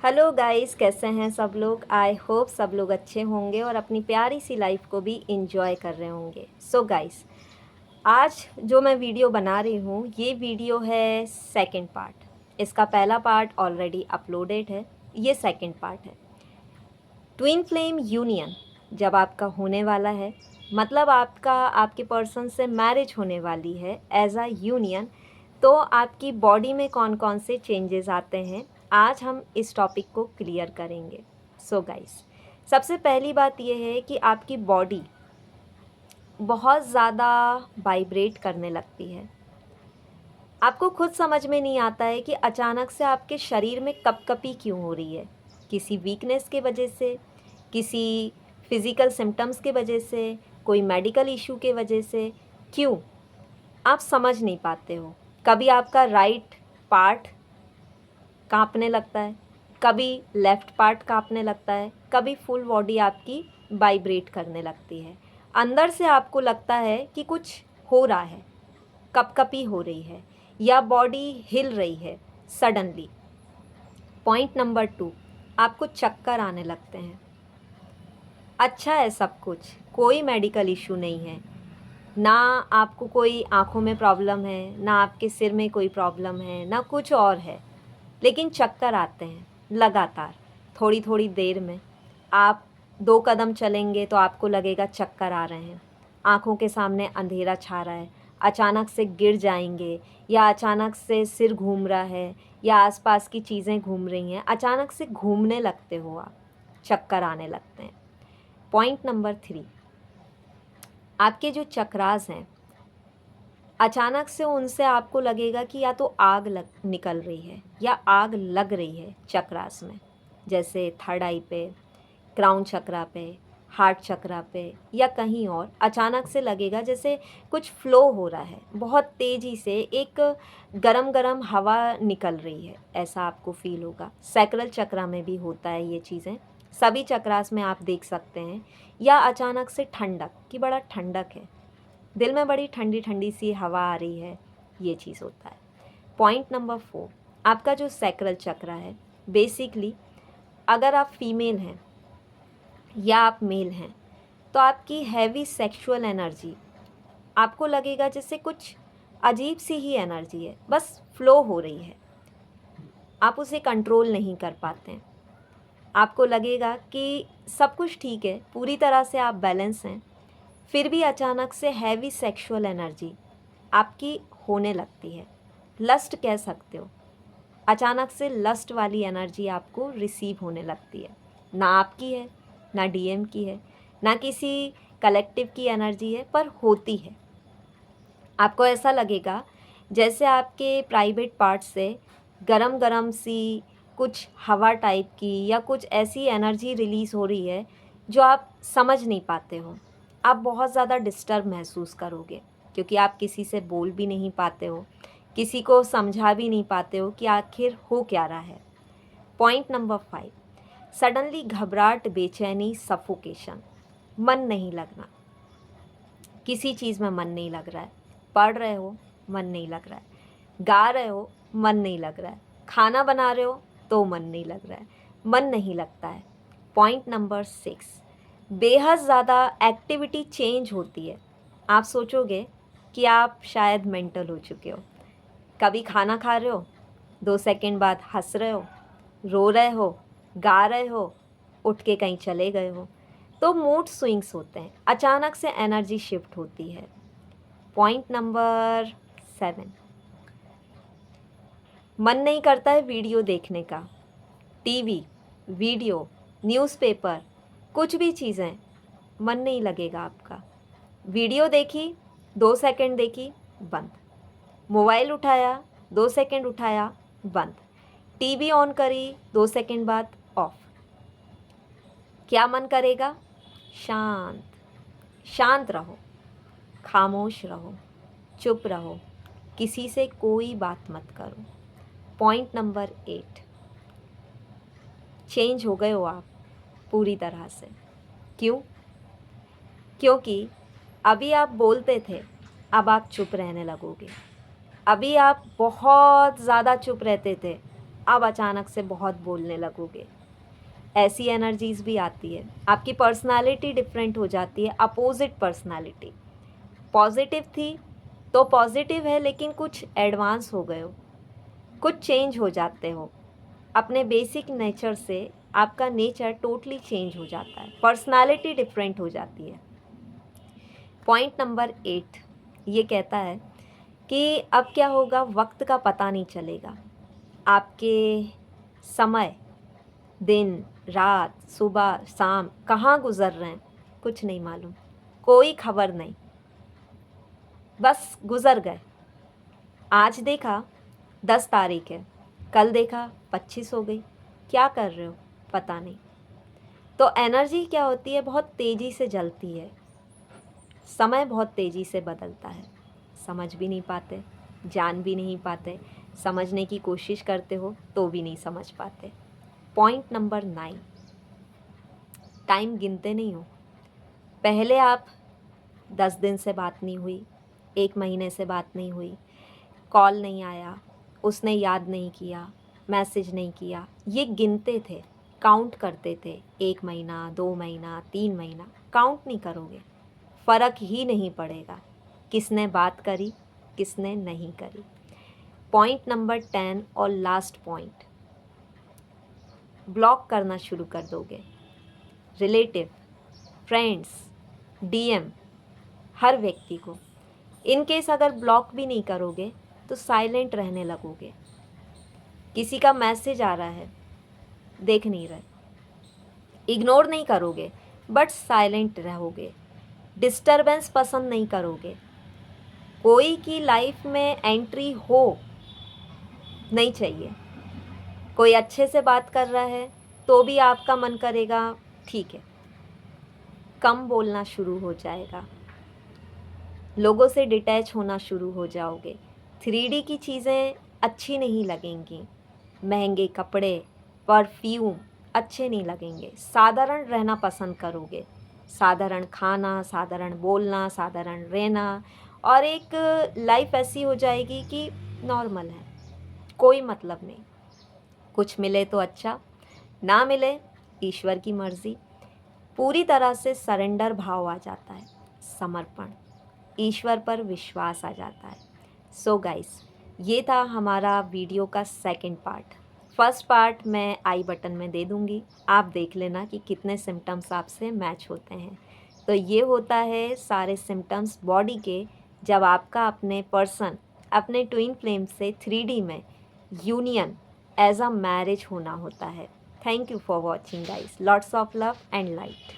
Hello guys, कैसे हैं सब लोग। आई होप सब लोग अच्छे होंगे और अपनी प्यारी सी लाइफ को भी इंजॉय कर रहे होंगे। सो गाइस, आज जो मैं वीडियो बना रही हूँ ये वीडियो है सेकंड पार्ट। इसका पहला पार्ट ऑलरेडी अपलोडेड है, ये सेकंड पार्ट है। ट्विन फ्लेम यूनियन जब आपका होने वाला है, मतलब आपके पर्सन से मैरिज होने वाली है एज अ यूनियन, तो आपकी बॉडी में कौन कौन से चेंजेस आते हैं, आज हम इस टॉपिक को क्लियर करेंगे। सो गाइस, सबसे पहली बात यह है कि आपकी बॉडी बहुत ज़्यादा वाइब्रेट करने लगती है। आपको खुद समझ में नहीं आता है कि अचानक से आपके शरीर में कपकपी क्यों हो रही है। किसी वीकनेस के वजह से, किसी फिज़िकल सिम्टम्स के वजह से, कोई मेडिकल इशू के वजह से, क्यों आप समझ नहीं पाते हो। कभी आपका राइट पार्ट कांपने लगता है, कभी लेफ़्ट पार्ट कांपने लगता है, कभी फुल बॉडी आपकी वाइब्रेट करने लगती है। अंदर से आपको लगता है कि कुछ हो रहा है, कपकपी हो रही है या बॉडी हिल रही है सडनली। पॉइंट नंबर 2, आपको चक्कर आने लगते हैं। अच्छा है सब कुछ, कोई मेडिकल इशू नहीं है, ना आपको कोई आँखों में प्रॉब्लम है, ना आपके सिर में कोई प्रॉब्लम है, ना कुछ और है, लेकिन चक्कर आते हैं लगातार। थोड़ी थोड़ी देर में आप 2 कदम चलेंगे तो आपको लगेगा चक्कर आ रहे हैं, आँखों के सामने अंधेरा छा रहा है, अचानक से गिर जाएंगे, या अचानक से सिर घूम रहा है, या आसपास की चीज़ें घूम रही हैं, अचानक से घूमने लगते हो आप, चक्कर आने लगते हैं। पॉइंट नंबर 3, आपके जो चक्रास हैं, अचानक से उनसे आपको लगेगा कि या तो आग निकल रही है या आग लग रही है चक्रास में, जैसे थर्ड आई पे, क्राउन चक्रा पे, हार्ट चक्रा पे, या कहीं और अचानक से लगेगा जैसे कुछ फ्लो हो रहा है, बहुत तेज़ी से एक गरम गरम हवा निकल रही है, ऐसा आपको फील होगा। सैक्रल चक्रा में भी होता है ये चीज़ें, सभी चक्रास में आप देख सकते हैं। या अचानक से ठंडक, कि बड़ा ठंडक है, दिल में बड़ी ठंडी ठंडी सी हवा आ रही है, ये चीज़ होता है। पॉइंट नंबर 4, आपका जो सैक्रल चक्र है, बेसिकली अगर आप फीमेल हैं या आप मेल हैं तो आपकी हैवी सेक्सुअल एनर्जी, आपको लगेगा जैसे कुछ अजीब सी ही एनर्जी है, बस फ्लो हो रही है, आप उसे कंट्रोल नहीं कर पाते हैं। आपको लगेगा कि सब कुछ ठीक है, पूरी तरह से आप बैलेंस हैं, फिर भी अचानक से हैवी सेक्सुअल एनर्जी आपकी होने लगती है। लस्ट कह सकते हो, अचानक से लस्ट वाली एनर्जी आपको रिसीव होने लगती है। ना आपकी है, ना डीएम की है, ना किसी कलेक्टिव की एनर्जी है, पर होती है। आपको ऐसा लगेगा जैसे आपके प्राइवेट पार्ट से गरम गरम सी कुछ हवा टाइप की या कुछ ऐसी एनर्जी रिलीज़ हो रही है जो आप समझ नहीं पाते हो। आप बहुत ज़्यादा डिस्टर्ब महसूस करोगे, क्योंकि आप किसी से बोल भी नहीं पाते हो, किसी को समझा भी नहीं पाते हो कि आखिर हो क्या रहा है। पॉइंट नंबर 5, सडनली घबराहट, बेचैनी, सफोकेशन, मन नहीं लगना, किसी चीज़ में मन नहीं लग रहा है, पढ़ रहे हो मन नहीं लग रहा है, गा रहे हो मन नहीं लग रहा है, खाना बना रहे हो तो मन नहीं लग रहा है, मन नहीं लगता है। पॉइंट नंबर 6, बेहद ज़्यादा एक्टिविटी चेंज होती है। आप सोचोगे कि आप शायद मेंटल हो चुके हो। कभी खाना खा रहे हो, 2 सेकंड बाद हंस रहे हो, रो रहे हो, गा रहे हो, उठ के कहीं चले गए हो। तो मूड स्विंग्स होते हैं, अचानक से एनर्जी शिफ्ट होती है। पॉइंट नंबर 7, मन नहीं करता है वीडियो देखने का। टीवी, वीडियो, न्यूज़पेपर, कुछ भी चीज़ें, मन नहीं लगेगा आपका। वीडियो देखी, 2 सेकंड देखी, बंद। मोबाइल उठाया, 2 सेकंड उठाया, बंद। टीवी ऑन करी, 2 सेकंड बाद ऑफ। क्या मन करेगा? शांत, शांत रहो, खामोश रहो, चुप रहो, किसी से कोई बात मत करो। पॉइंट नंबर 8, चेंज हो गए हो आप पूरी तरह से। क्यों? क्योंकि अभी आप बोलते थे, अब आप चुप रहने लगोगे। अभी आप बहुत ज़्यादा चुप रहते थे, अब अचानक से बहुत बोलने लगोगे। ऐसी एनर्जीज़ भी आती है। आपकी पर्सनालिटी डिफरेंट हो जाती है, अपोजिट पर्सनालिटी। पॉजिटिव थी तो पॉजिटिव है, लेकिन कुछ एडवांस हो गए हो, कुछ चेंज हो जाते हो। अपने बेसिक नेचर से आपका नेचर टोटली चेंज हो जाता है, पर्सनालिटी डिफरेंट हो जाती है। पॉइंट नंबर 8 ये कहता है कि अब क्या होगा, वक्त का पता नहीं चलेगा। आपके समय, दिन रात, सुबह शाम कहाँ गुजर रहे हैं कुछ नहीं मालूम, कोई खबर नहीं, बस गुजर गए। आज देखा 10 तारीख है, कल देखा 25 हो गई, क्या कर रहे हो पता नहीं। तो एनर्जी क्या होती है, बहुत तेज़ी से जलती है, समय बहुत तेज़ी से बदलता है, समझ भी नहीं पाते, जान भी नहीं पाते, समझने की कोशिश करते हो तो भी नहीं समझ पाते। पॉइंट नंबर 9, टाइम गिनते नहीं हो। पहले आप 10 दिन से बात नहीं हुई, 1 महीने से बात नहीं हुई, कॉल नहीं आया, उसने याद नहीं किया, मैसेज नहीं किया, ये गिनते थे, काउंट करते थे। 1 महीना, 2 महीना, 3 महीना, काउंट नहीं करोगे, फ़र्क ही नहीं पड़ेगा किसने बात करी किसने नहीं करी। पॉइंट नंबर 10 और लास्ट पॉइंट, ब्लॉक करना शुरू कर दोगे। रिलेटिव, फ्रेंड्स, डीएम, हर व्यक्ति को। इन केस अगर ब्लॉक भी नहीं करोगे तो साइलेंट रहने लगोगे। किसी का मैसेज आ रहा है, देख नहीं रहे, इग्नोर नहीं करोगे, बट साइलेंट रहोगे। डिस्टरबेंस पसंद नहीं करोगे। कोई की लाइफ में एंट्री हो नहीं चाहिए। कोई अच्छे से बात कर रहा है तो भी आपका मन करेगा ठीक है, कम बोलना शुरू हो जाएगा, लोगों से डिटैच होना शुरू हो जाओगे। 3D की चीज़ें अच्छी नहीं लगेंगी, महंगे कपड़े, परफ्यूम अच्छे नहीं लगेंगे, साधारण रहना पसंद करोगे। साधारण खाना, साधारण बोलना, साधारण रहना, और एक लाइफ ऐसी हो जाएगी कि नॉर्मल है, कोई मतलब नहीं। कुछ मिले तो अच्छा, ना मिले ईश्वर की मर्ज़ी। पूरी तरह से सरेंडर भाव आ जाता है, समर्पण, ईश्वर पर विश्वास आ जाता है। सो गाइस, ये था हमारा वीडियो का सेकंड पार्ट। फर्स्ट पार्ट मैं आई बटन में दे दूँगी, आप देख लेना कि कितने सिम्टम्स आपसे मैच होते हैं। तो ये होता है सारे सिम्टम्स बॉडी के, जब आपका अपने पर्सन, अपने ट्विन फ्लेम से 3D में यूनियन एज अ मैरिज होना होता है। Thank you for watching guys, lots of love and light.